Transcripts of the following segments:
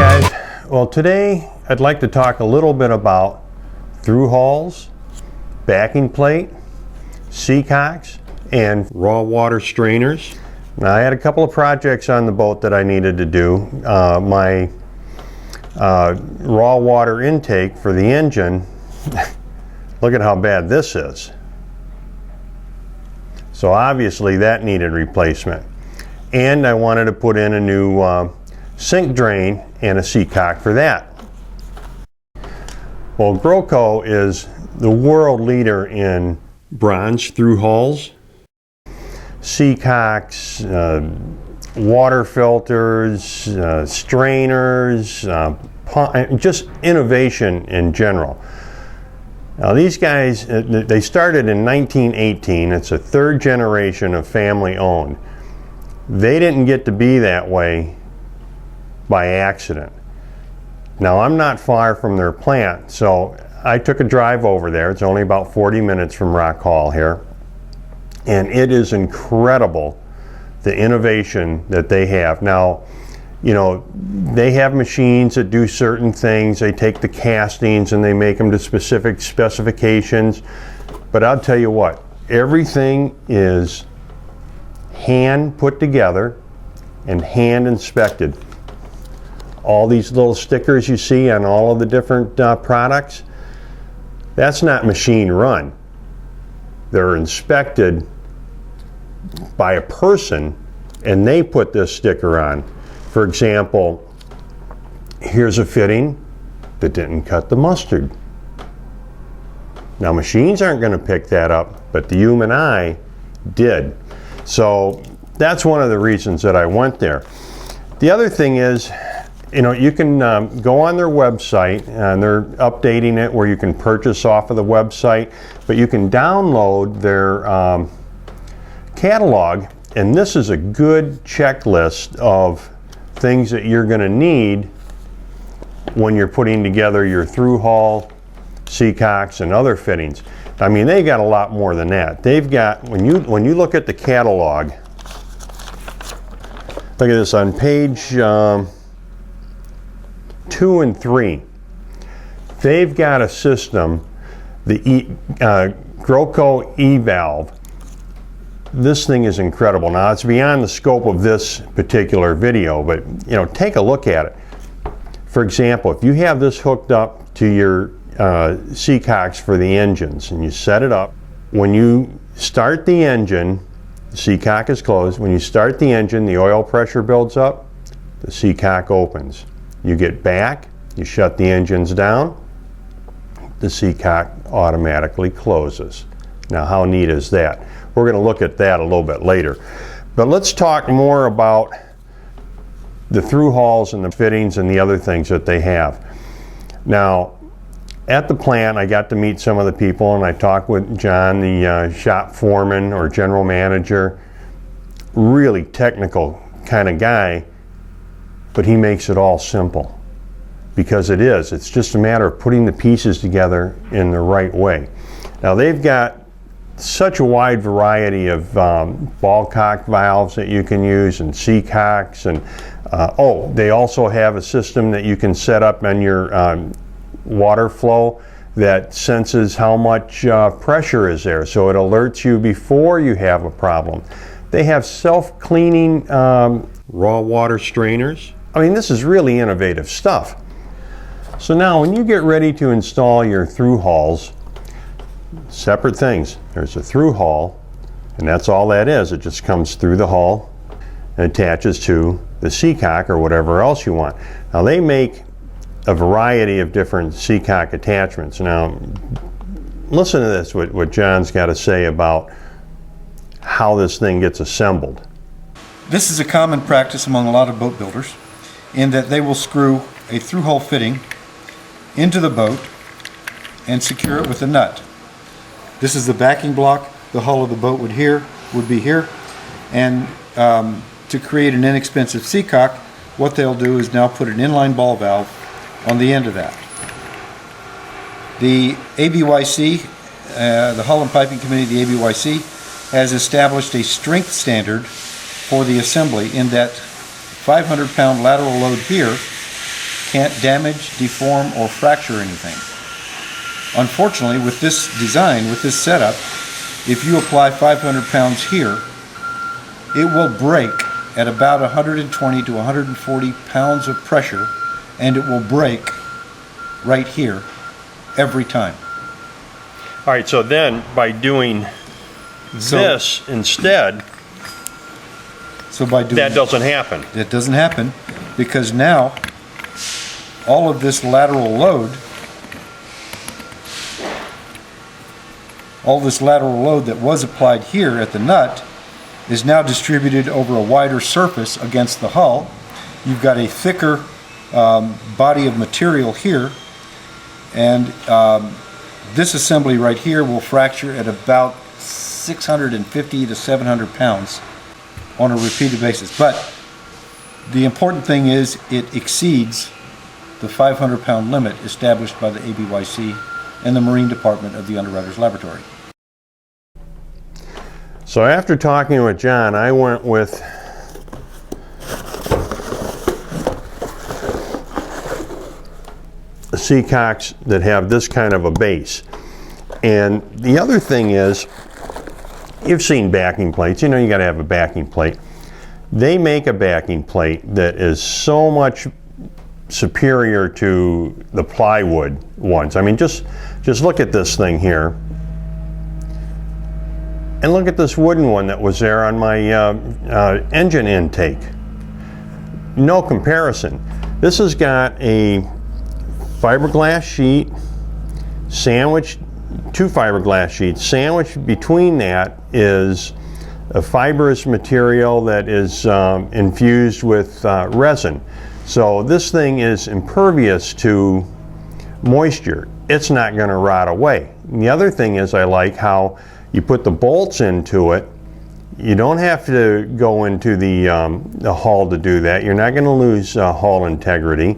guys. Well, today I'd like to talk a little bit about through hulls, backing plate, seacocks, and raw water strainers. Now, I had a couple of projects on the boat that I needed to do. My raw water intake for the engine, look at how bad this is. So obviously that needed replacement. And I wanted to put in a new sink drain and a seacock for that. Well, Groco is the world leader in bronze through hulls, seacocks, water filters, strainers, just innovation in general. Now these guys, they started in 1918. It's a third generation of family owned. They didn't get to be that way by accident. Now I'm not far from their plant, so I took a drive over there. It's only about 40 minutes from Rock Hall here. And it is incredible the innovation that they have. Now, you know, they have machines that do certain things. They take the castings and they make them to specific specifications. But I'll tell you what, everything is hand put together and hand inspected. All these little stickers you see on all of the different products, that's not machine run. They're inspected by a person and they put this sticker on. For example, here's a fitting that didn't cut the mustard. Now machines aren't going to pick that up, but the human eye did. So that's one of the reasons that I went there. The other thing is, you know, you can go on their website, and they're updating it where you can purchase off of the website, but you can download their catalog, and this is a good checklist of things that you're going to need when you're putting together your through hull, seacocks, and other fittings. I mean, they got a lot more than that. They've got, when you look at the catalog, look at this on page 2 and 3. They've got a system, the Groco E-valve. This thing is incredible. Now it's beyond the scope of this particular video, but you know, take a look at it. For example, if you have this hooked up to your seacocks for the engines and you set it up, when you start the engine, the seacock is closed. When you start the engine, the oil pressure builds up, the seacock opens. You get back, you shut the engines down, the seacock automatically closes. Now how neat is that? We're going to look at that a little bit later. But let's talk more about the through hulls and the fittings and the other things that they have. Now, at the plant, I got to meet some of the people, and I talked with John, the shop foreman or general manager. Really technical kind of guy, but he makes it all simple. Because it is. It's just a matter of putting the pieces together in the right way. Now, they've got such a wide variety of ball cock valves that you can use, and seacocks, and they also have a system that you can set up on your water flow that senses how much pressure is there, so it alerts you before you have a problem. They have self-cleaning raw water strainers. I mean, this is really innovative stuff. So now when you get ready to install your through hulls, separate things. There's a through hull, and that's all that is. It just comes through the hull and attaches to the seacock or whatever else you want. Now they make a variety of different seacock attachments. Now listen to this, what John's got to say about how this thing gets assembled. This is a common practice among a lot of boat builders in that they will screw a through hull fitting into the boat and secure it with a nut. This is the backing block. The hull of the boat would be here, and to create an inexpensive seacock, what they'll do is now put an inline ball valve on the end of that. The ABYC, the Hull and Piping Committee of the ABYC, has established a strength standard for the assembly in that 500-pound lateral load here can't damage, deform, or fracture anything. Unfortunately, with this design, with this setup, if you apply 500 pounds here, it will break at about 120 to 140 pounds of pressure, and it will break right here every time. All right, so then by doing this instead, so by doing that doesn't happen. That doesn't happen because now all of this lateral load, that was applied here at the nut is now distributed over a wider surface against the hull. You've got a thicker body of material here, and this assembly right here will fracture at about 650 to 700 pounds on a repeated basis. But the important thing is it exceeds the 500 pound limit established by the ABYC and the Marine Department of the Underwriters Laboratory. So after talking with John, I went with Seacocks that have this kind of a base. And the other thing is, you've seen backing plates, you know you got to have a backing plate. They make a backing plate that is so much superior to the plywood ones. I mean, just look at this thing here. And look at this wooden one that was there on my engine intake. No comparison. This has got a fiberglass sheet sandwiched, two fiberglass sheets. Sandwiched between that is a fibrous material that is infused with resin. So this thing is impervious to moisture. It's not going to rot away. And the other thing is I like how you put the bolts into it. You don't have to go into the hull to do that. You're not going to lose hull integrity.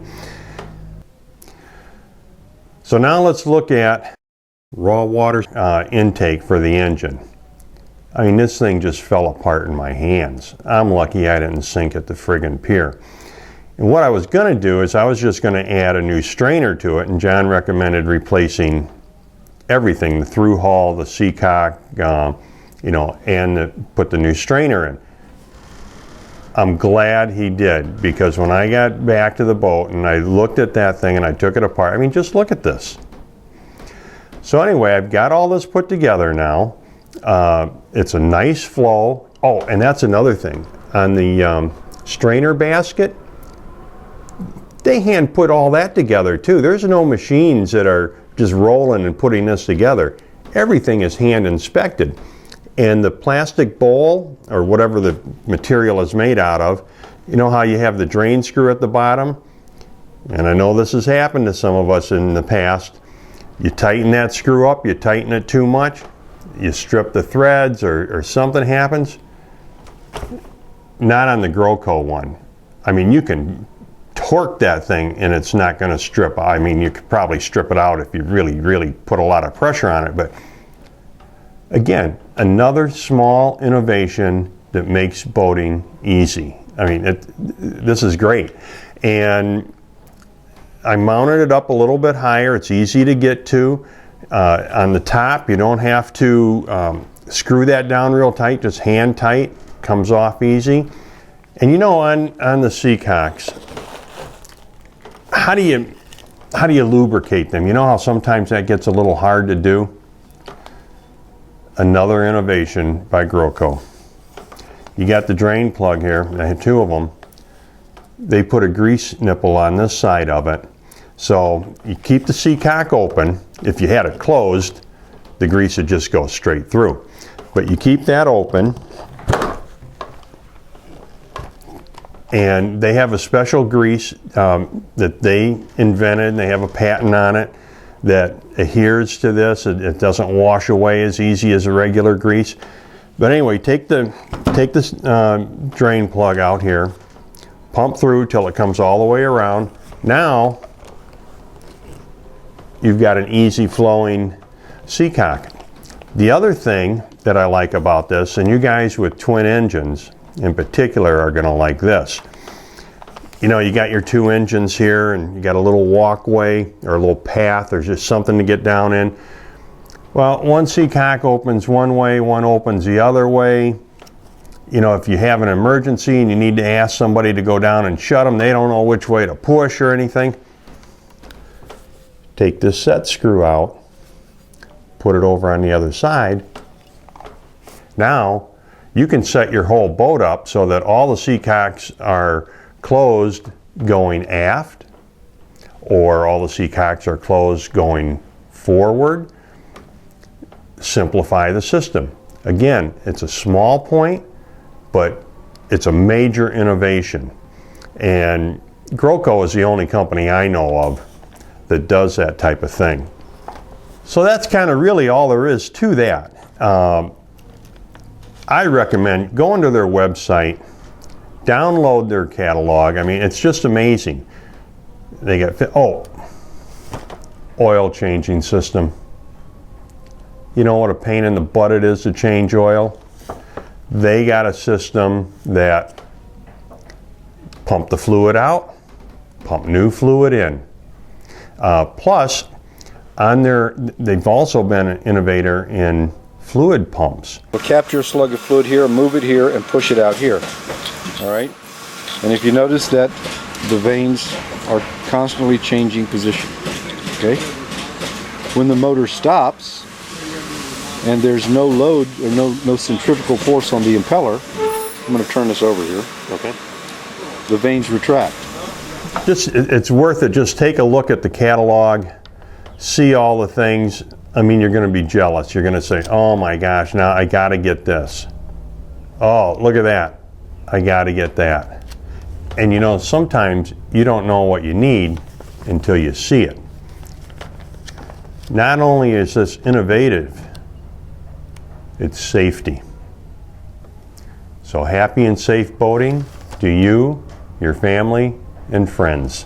So now let's look at raw water intake for the engine. I mean, this thing just fell apart in my hands. I'm lucky I didn't sink at the friggin' pier. And what I was going to do is I was just going to add a new strainer to it, and John recommended replacing everything, the through hull, the Seacock, you know, and put the new strainer in. I'm glad he did, because when I got back to the boat and I looked at that thing and I took it apart, I mean, just look at this. So anyway, I've got all this put together now. It's a nice flow. Oh, and that's another thing. On the strainer basket, they hand put all that together too. There's no machines that are just rolling and putting this together. Everything is hand inspected. And the plastic bowl, or whatever the material is made out of, you know how you have the drain screw at the bottom? And I know this has happened to some of us in the past. You tighten that screw up, you tighten it too much, you strip the threads, or something happens. Not on the Groco one. I mean, you can torque that thing and it's not going to strip. I mean, you could probably strip it out if you really put a lot of pressure on it. But again, another small innovation that makes boating easy. I mean, this is great. And I mounted it up a little bit higher. It's easy to get to. On the top, you don't have to screw that down real tight, just hand tight. Comes off easy. And you know, on the Seacocks, how do you lubricate them? You know how sometimes that gets a little hard to do? Another innovation by Groco. You got the drain plug here. I had two of them. They put a grease nipple on this side of it. So you keep the Seacock open. If you had it closed, the grease would just go straight through. But you keep that open. And they have a special grease that they invented, and they have a patent on it that adheres to this. It doesn't wash away as easy as a regular grease. But anyway, take this drain plug out here, pump through till it comes all the way around. Now you've got an easy flowing Seacock. The other thing that I like about this, and you guys with twin engines in particular are going to like this. you know, you got your two engines here and you got a little walkway or a little path. There's just something to get down in. Well, one seacock opens one way, one opens the other way. You know, if you have an emergency and you need to ask somebody to go down and shut them, they don't know which way to push or anything. Take this set screw out, put it over on the other side. Now, you can set your whole boat up so that all the seacocks are closed going aft, or all the seacocks are closed going forward. Simplify the system. Again, it's a small point, but it's a major innovation. And Groco is the only company I know of that does that type of thing. So that's kind of really all there is to that. I recommend going to their website, download their catalog. I mean, it's just amazing. They got, oil changing system. You know what a pain in the butt it is to change oil? They got a system that pump the fluid out, pump new fluid in. Plus, they've also been an innovator in fluid pumps. We'll capture a slug of fluid here, move it here, and push it out here. All right? And if you notice that the vanes are constantly changing position. Okay? When the motor stops and there's no load or no centrifugal force on the impeller, I'm going to turn this over here. Okay. The vanes retract. It's worth it. Just take a look at the catalog, see all the things. I mean, you're going to be jealous. You're going to say, oh my gosh, now I got to get this. Oh, look at that. I got to get that. And you know, sometimes you don't know what you need until you see it. Not only is this innovative, it's safety. So happy and safe boating to you, your family, and friends.